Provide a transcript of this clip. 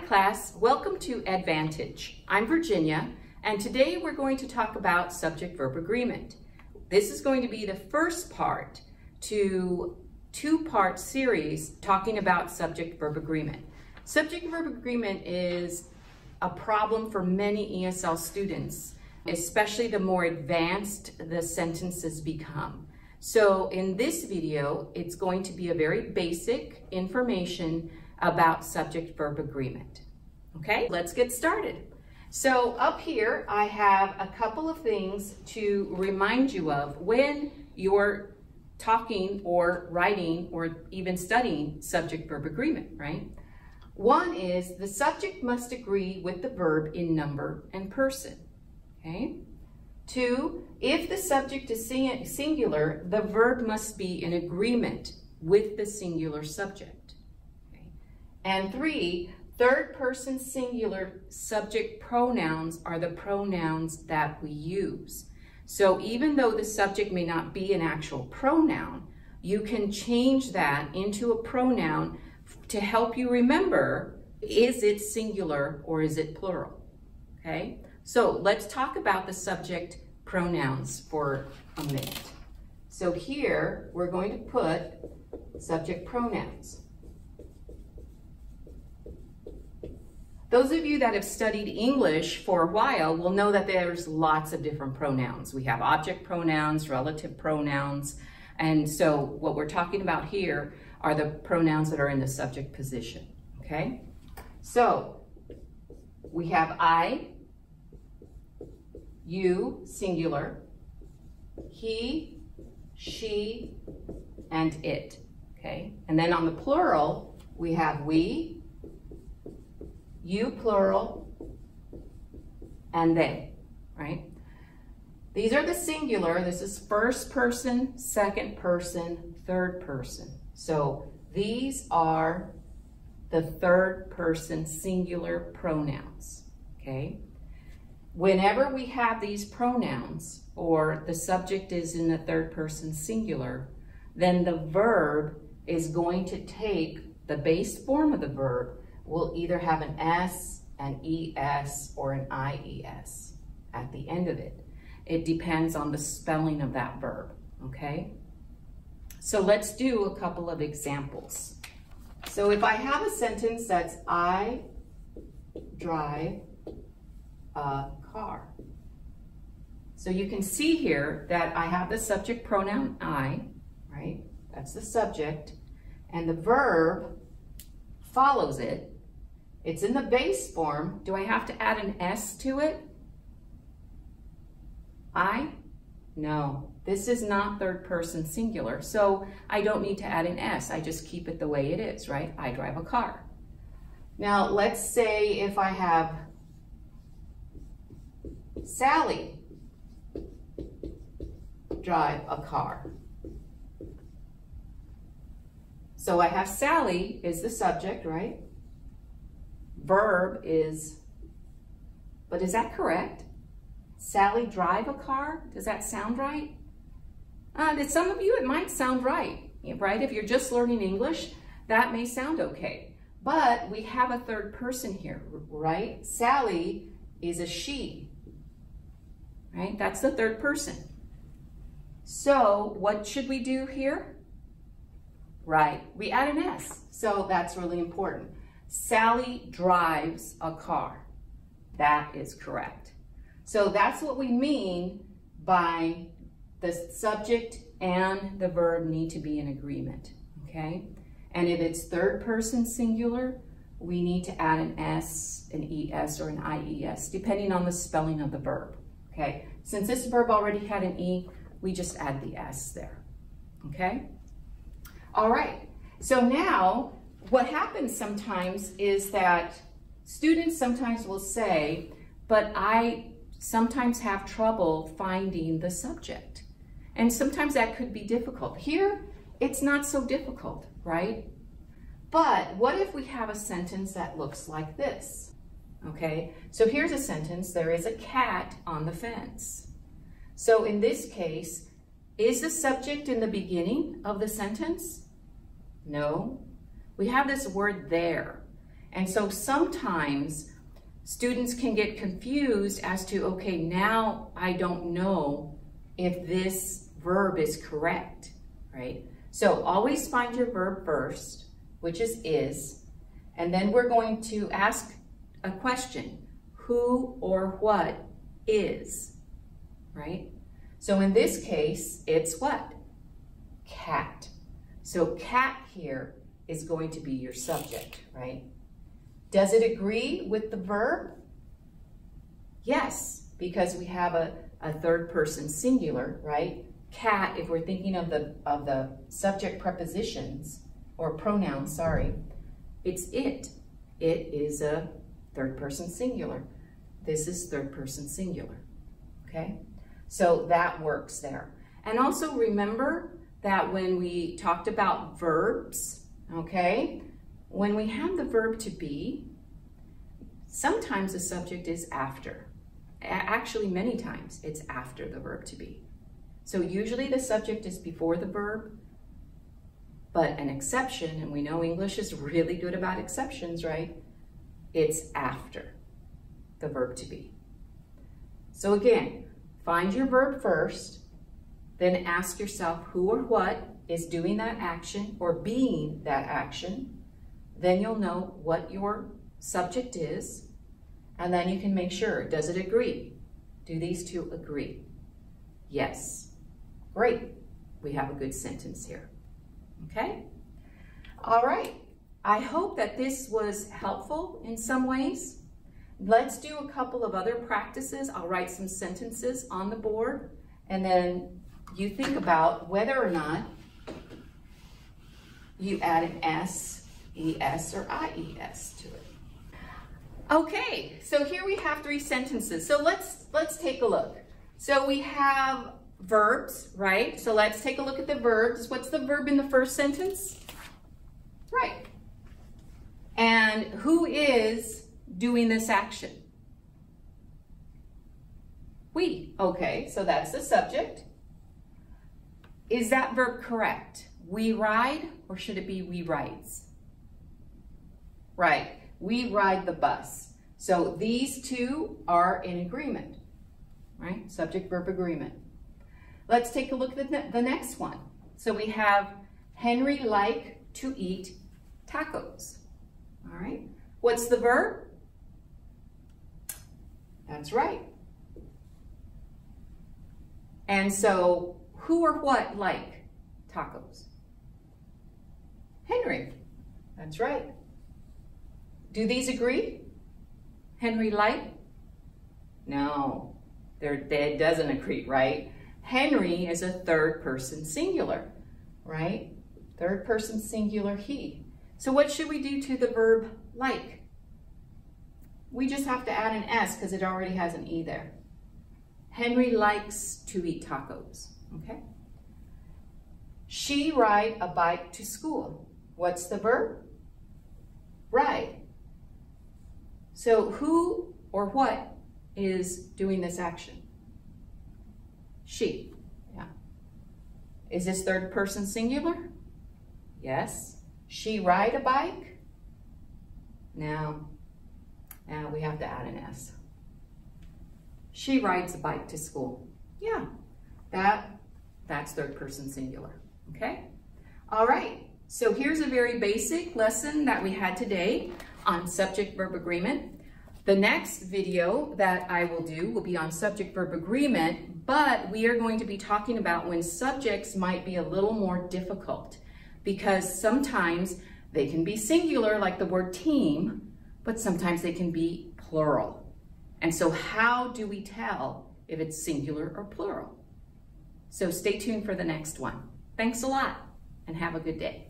class, welcome to Advantage. I'm Virginia, and today we're going to talk about subject-verb agreement. This is going to be the first part to two-part series talking about subject-verb agreement. Subject-verb agreement is a problem for many ESL students, especially the more advanced the sentences become. So in this video, it's going to be a very basic information about subject-verb agreement. Okay, let's get started. So up here, I have a couple of things to remind you of when you're talking or writing or even studying subject-verb agreement, right? One is the subject must agree with the verb in number and person, okay? Two, if the subject is singular, the verb must be in agreement with the singular subject. And three, third person singular subject pronouns are the pronouns that we use. So even though the subject may not be an actual pronoun, you can change that into a pronoun to help you remember, is it singular or is it plural? Okay, so let's talk about the subject pronouns for a minute. So here we're going to put subject pronouns. Those of you that have studied English for a while will know that there's lots of different pronouns. We have object pronouns, relative pronouns, and so what we're talking about here are the pronouns that are in the subject position, okay? So we have I, you, singular, he, she, and it, okay? And then on the plural, we have we, you plural, and they, right? These are the singular. This is first person, second person, third person. So these are the third person singular pronouns, okay? Whenever we have these pronouns or the subject is in the third person singular, then the verb is going to take the base form of the verb. Will either have an S, an ES, or an IES at the end of it. It depends on the spelling of that verb, okay? So let's do a couple of examples. So if I have a sentence that's I drive a car. So you can see here that I have the subject pronoun I, right? That's the subject. And the verb follows it. It's in the base form. Do I have to add an S to it? I? No, this is not third person singular, so I don't need to add an S. I just keep it the way it is, right? I drive a car. Now, let's say if I have Sally drive a car. So I have Sally is the subject, right? Verb is, but is that correct? Sally drive a car? Does that sound right? To some of you, it might sound right, right? If you're just learning English, that may sound okay. But we have a third person here, right? Sally is a she, right? That's the third person. So what should we do here? Right, we add an S. So that's really important. Sally drives a car. That is correct. So that's what we mean by the subject and the verb need to be in agreement, okay? And if it's third person singular, we need to add an S, an ES, or an IES, depending on the spelling of the verb, okay? Since this verb already had an E, we just add the S there, okay? All right, so now, what happens sometimes is that students sometimes will say, but I sometimes have trouble finding the subject. And sometimes that could be difficult. Here, it's not so difficult, right? But what if we have a sentence that looks like this? Okay, so here's a sentence, there is a cat on the fence. So in this case, is the subject in the beginning of the sentence? No. We have this word there. And so sometimes students can get confused as to, okay, now I don't know if this verb is correct, right? So always find your verb first, which is, and then we're going to ask a question, who or what is, right? So in this case, it's what? Cat. So cat here is going to be your subject, right? Does it agree with the verb? Yes, because we have a third person singular, right? Cat, if we're thinking of the subject prepositions, or pronouns, sorry, it's it. It is a third person singular. This is third person singular, okay? So that works there. And also remember that when we talked about verbs, okay, when we have the verb to be, sometimes the subject is after. Actually, many times it's after the verb to be. So usually the subject is before the verb, but an exception, and we know English is really good about exceptions, right? It's after the verb to be. So again, find your verb first, then ask yourself who or what is doing that action or being that action. Then you'll know what your subject is, and then you can make sure, does it agree? Do these two agree? Yes. Great. We have a good sentence here. Okay? All right. I hope that this was helpful in some ways. Let's do a couple of other practices. I'll write some sentences on the board, and then you think about whether or not you add an S, ES, or IES to it. Okay, so here we have 3 sentences. So let's take a look. So we have verbs, right? So let's take a look at the verbs. What's the verb in the first sentence? Right. And who is doing this action? We. Okay, so that's the subject. Is that verb correct? We ride, or should it be we rides? Right, we ride the bus. So these two are in agreement, right? Subject-verb agreement. Let's take a look at the next one. So we have Henry like to eat tacos. All right, what's the verb? That's right. And so who or what like tacos? Henry. That's right. Do these agree? Henry like? No, that doesn't agree, right? Henry is a third person singular, right? Third person singular he. So what should we do to the verb like? We just have to add an S because it already has an E there. Henry likes to eat tacos, okay? She ride a bike to school. What's the verb? Ride. So who or what is doing this action? She. Yeah. Is this third person singular? Yes. She ride a bike? No. Now we have to add an S. She rides a bike to school. Yeah. That's third person singular. Okay? All right. So here's a very basic lesson that we had today on subject-verb agreement. The next video that I will do will be on subject-verb agreement, but we are going to be talking about when subjects might be a little more difficult because sometimes they can be singular, like the word team, but sometimes they can be plural. And so how do we tell if it's singular or plural? So stay tuned for the next one. Thanks a lot and have a good day.